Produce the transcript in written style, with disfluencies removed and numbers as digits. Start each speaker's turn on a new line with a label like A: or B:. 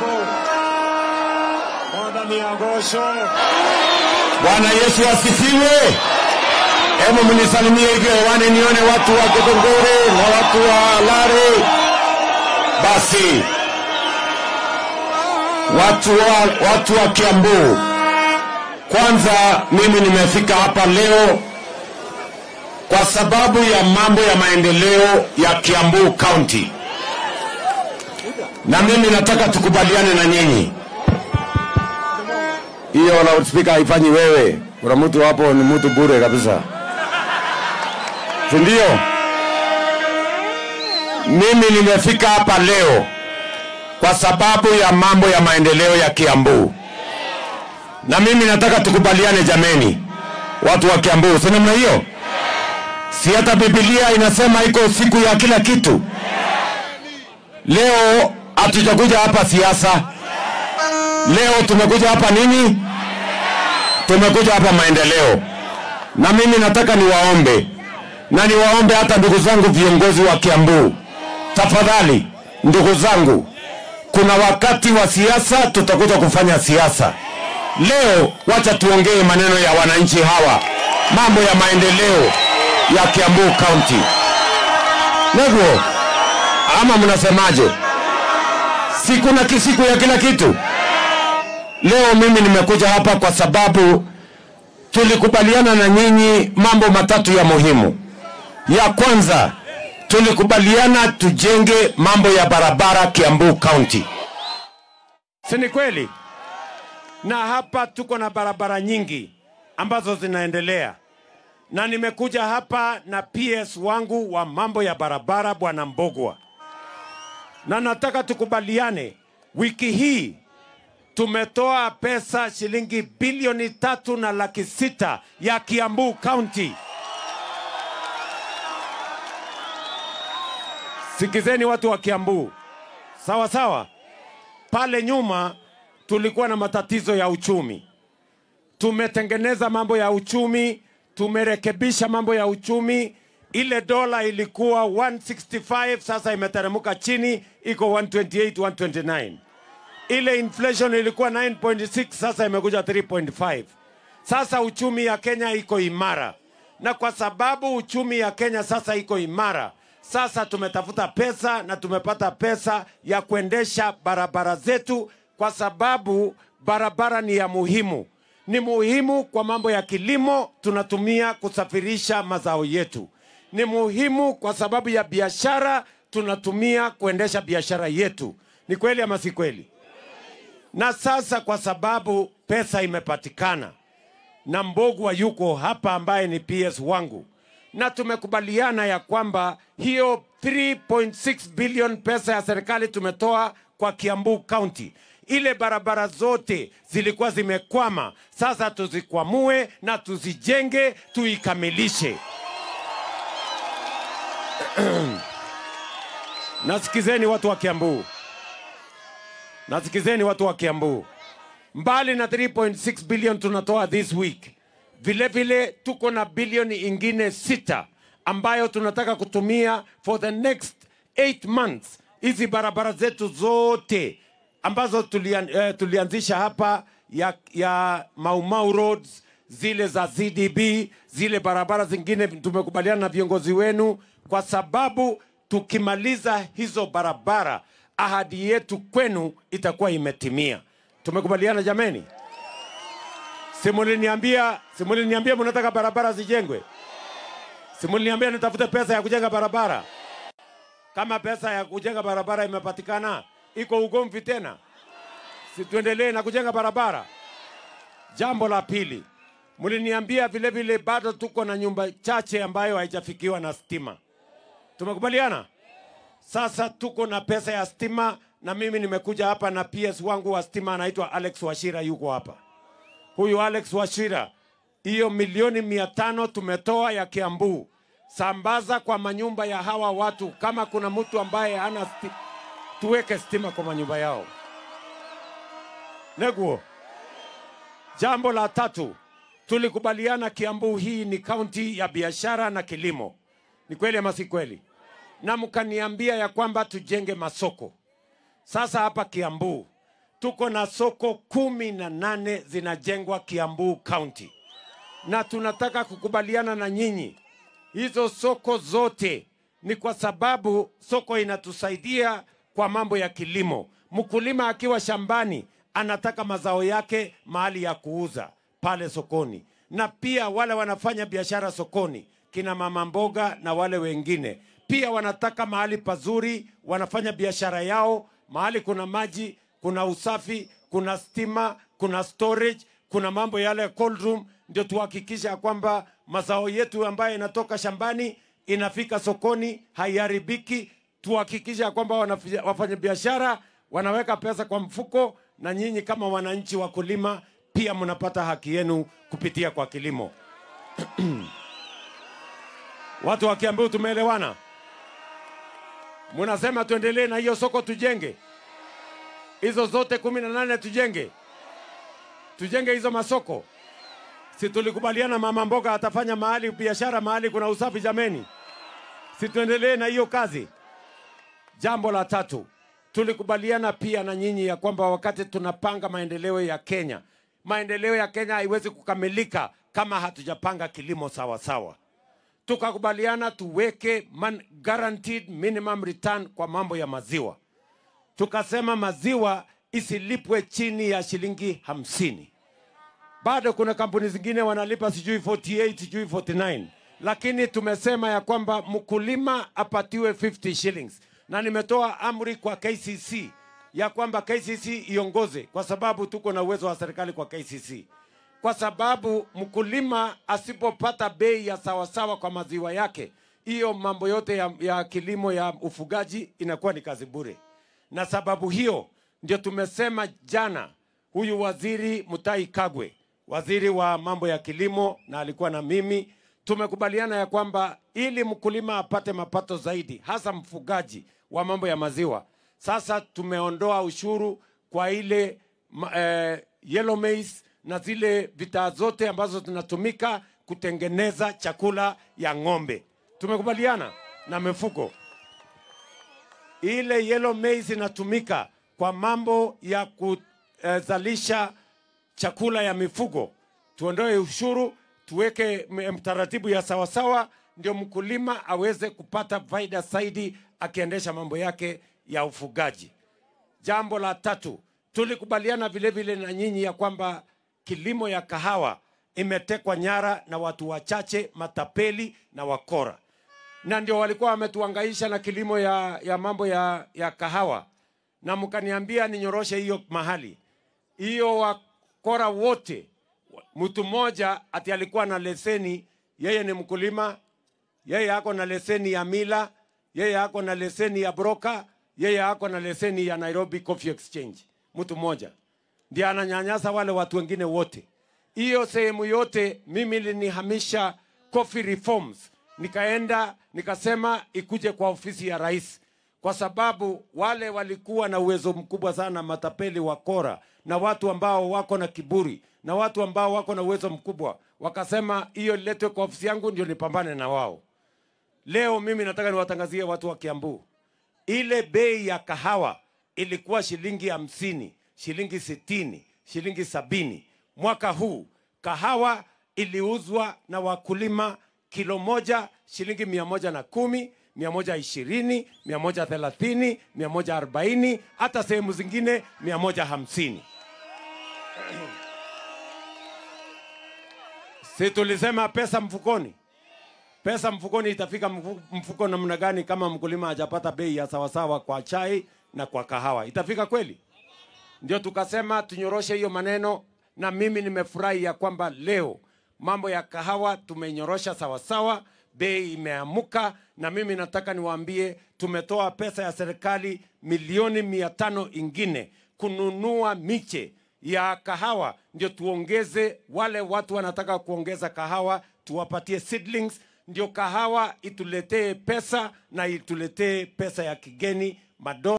A: Kiambu. Bwana niagosho.
B: Bwana Yesu asifiwe. Hebu mnisalimie hivyo wane nione watu wa Githunguri na watu wa Lari. Basi watu wa Kiambu, kwanza mimi nimefika hapa leo kwa sababu ya mambo ya maendeleo ya Kiambu County, na mimi nataka tukubaliane na nyinyi. Hiyo loudspeaker haifanyi wewe, kuna mtu hapo ni mtu bure kabisa, ndio? Mimi nimefika hapa leo kwa sababu ya mambo ya maendeleo ya Kiambu, na mimi nataka tukubaliane jameni, watu wa Kiambu, si namna hiyo? Si hata Biblia inasema iko siku ya kila kitu? Leo hatujakuja hapa siasa, leo tumekuja hapa nini? Tumekuja hapa maendeleo. Na mimi nataka niwaombe, na niwaombe hata ndugu zangu viongozi wa Kiambu, tafadhali ndugu zangu, kuna wakati wa siasa, tutakuja kufanya siasa. Leo wacha tuongee maneno ya wananchi hawa, mambo ya maendeleo ya Kiambu County. Nego, ama mnasemaje? Siku ya kila kitu. Leo mimi nimekuja hapa kwa sababu tulikubaliana na nyinyi mambo matatu ya muhimu. Ya kwanza, tulikubaliana tujenge mambo ya barabara Kiambu County. Si ni kweli? Na hapa tuko na barabara nyingi ambazo zinaendelea. Na nimekuja hapa na PS wangu wa mambo ya barabara Bwana Mbogwa. Na nataka tukubaliane, wiki hii tumetoa pesa shilingi bilioni 3.6 ya Kiambu County. Sikizeni watu wa Kiambu. Sawa sawa. Pale nyuma tulikuwa na matatizo ya uchumi. Tumetengeneza mambo ya uchumi, tumerekebisha mambo ya uchumi. Ile dola ilikuwa 165, sasa imeteremka chini, iko 128, 129. Ile inflation ilikuwa 9.6, sasa imekuja 3.5. Sasa uchumi ya Kenya iko imara. Na kwa sababu uchumi ya Kenya sasa iko imara, sasa tumetafuta pesa na tumepata pesa ya kuendesha barabara zetu, kwa sababu barabara ni ya muhimu. Ni muhimu kwa mambo ya kilimo, tunatumia kusafirisha mazao yetu. Ni muhimu kwa sababu ya biashara, tunatumia kuendesha biashara yetu. Ni kweli ama si kweli? Na sasa kwa sababu pesa imepatikana, na Mbogwa yuko hapa ambaye ni PS wangu, na tumekubaliana ya kwamba hiyo 3.6 billion pesa ya serikali tumetoa kwa Kiambu County. Ile barabara zote zilikuwa zimekwama, sasa tuzikwamue na tuzijenge, tuikamilishe. Nasikizeni watu wa Kiambu. Nasikizeni watu wa Kiambu. Mbali na 3.6 billion tunatoa this week, vile vile tuko na bilioni ingine 6 ambayo tunataka kutumia for the next 8 months. Hizi barabara zetu zote ambazo tulianzisha hapa ya Mau Roads, zile za ZDB, zile barabara zingine tumekubaliana na viongozi wenu, kwa sababu tukimaliza hizo barabara, ahadi yetu kwenu itakuwa imetimia. Tumekubaliana jameni? Simuliniambia mnataka barabara zijengwe? Simuliniambia nitafute pesa ya kujenga barabara? Kama pesa ya kujenga barabara imepatikana, iko ugomvi tena? Si tuendelee na kujenga barabara? Jambo la pili, mliniambia vile vile bado tuko na nyumba chache ambayo haijafikiwa na stima. Tumekubaliana? Sasa tuko na pesa ya stima, na mimi nimekuja hapa na PS wangu wa stima anaitwa Alex Wachira, yuko hapa. Huyu Alex Wachira, hiyo milioni 500 tumetoa ya Kiambu, sambaza kwa manyumba ya hawa watu. Kama kuna mtu ambaye hana stima, tuweke stima kwa manyumba yao. Neguo. Jambo la tatu, tulikubaliana Kiambu hii ni kaunti ya biashara na kilimo. Ni kweli ama si kweli? Na mkaniambia ya kwamba tujenge masoko. Sasa hapa Kiambu tuko na soko 18 zinajengwa Kiambu County. Na tunataka kukubaliana na nyinyi. Hizo soko zote ni kwa sababu soko inatusaidia kwa mambo ya kilimo. Mkulima akiwa shambani anataka mazao yake mahali ya kuuza pale sokoni. Na pia wale wanafanya biashara sokoni, kina mama mboga na wale wengine, pia wanataka mahali pazuri wanafanya biashara yao, mahali kuna maji, kuna usafi, kuna stima, kuna storage, kuna mambo yale ya cold room. Ndio tuhakikisha kwamba mazao yetu ambayo inatoka shambani inafika sokoni, haiharibiki. Tuhakikisha kwamba wafanya biashara wanaweka pesa kwa mfuko, na nyinyi kama wananchi wakulima pia mnapata haki yenu kupitia kwa kilimo. Watu wa Kiambu tumeelewana? Mnasema tuendelee na hiyo soko tujenge? Hizo zote 18 tujenge? Tujenge hizo masoko? Si tulikubaliana mama mboga atafanya mahali biashara, mahali kuna usafi jameni? Si tuendelee na hiyo kazi? Jambo la tatu, tulikubaliana pia na nyinyi ya kwamba wakati tunapanga maendeleo ya Kenya, maendeleo ya Kenya haiwezi kukamilika kama hatujapanga kilimo sawa sawa. Tukakubaliana tuweke guaranteed minimum return kwa mambo ya maziwa. Tukasema maziwa isilipwe chini ya shilingi 50. Bado kuna kampuni zingine wanalipa sijui 48, sijui 49. Lakini tumesema ya kwamba mkulima apatiwe 50 shillings. Na nimetoa amri kwa KCC ya kwamba KCC iongoze, kwa sababu tuko na uwezo wa serikali kwa KCC. Kwa sababu mkulima asipopata bei ya sawasawa kwa maziwa yake, hiyo mambo yote ya kilimo ya ufugaji inakuwa ni kazi bure. Na sababu hiyo ndio tumesema jana, huyu waziri Mutahi Kagwe, waziri wa mambo ya kilimo, na alikuwa na mimi, tumekubaliana ya kwamba ili mkulima apate mapato zaidi, hasa mfugaji wa mambo ya maziwa, sasa tumeondoa ushuru kwa ile yellow maize na zile vitaa zote ambazo tunatumika kutengeneza chakula ya ng'ombe. Tumekubaliana na mifugo. Ile yellow maize inatumika kwa mambo ya kuzalisha chakula ya mifugo. Tuondoe ushuru, tuweke mtaratibu ya sawasawa, ndio mkulima aweze kupata faida zaidi akiendesha mambo yake ya ufugaji. Jambo la tatu, tulikubaliana vile vile na nyinyi ya kwamba kilimo ya kahawa imetekwa nyara na watu wachache, matapeli na wakora. Na ndio walikuwa wametuangaisha na kilimo ya mambo ya kahawa. Na mkaniambia ninyoroshe hiyo mahali. Hiyo wakora wote, mtu mmoja ati alikuwa na leseni, yeye ni mkulima, yeye hako na leseni ya Mila, yeye hako na leseni ya broker, yeye hako na leseni ya Nairobi Coffee Exchange. Mtu mmoja ndiye ananyanyasa wale watu wengine wote. Hiyo sehemu yote mimi nilihamisha coffee reforms. Nikaenda nikasema ikuje kwa ofisi ya rais, kwa sababu wale walikuwa na uwezo mkubwa sana, matapeli, wakora na watu ambao wako na kiburi na watu ambao wako na uwezo mkubwa. Wakasema hiyo iletwe kwa ofisi yangu ndio nipambane na wao. Leo mimi nataka niwatangazie watu wa Kiambu, ile bei ya kahawa ilikuwa shilingi 50, shilingi 60, shilingi 70. Mwaka huu kahawa iliuzwa na wakulima kilo moja shilingi 110, 120, 130, 140, hata sehemu zingine 150. Si tulisema pesa mfukoni? Pesa mfukoni itafika mfuko namna gani kama mkulima hajapata bei ya sawasawa kwa chai na kwa kahawa? Itafika kweli? Ndio tukasema tunyoroshe hiyo maneno, na mimi nimefurahi ya kwamba leo mambo ya kahawa tumenyorosha sawasawa, bei imeamuka. Na mimi nataka niwaambie tumetoa pesa ya serikali milioni 500 ingine kununua miche ya kahawa, ndio tuongeze wale watu wanataka kuongeza kahawa, tuwapatie seedlings, ndio kahawa ituletee pesa na ituletee pesa ya kigeni madola.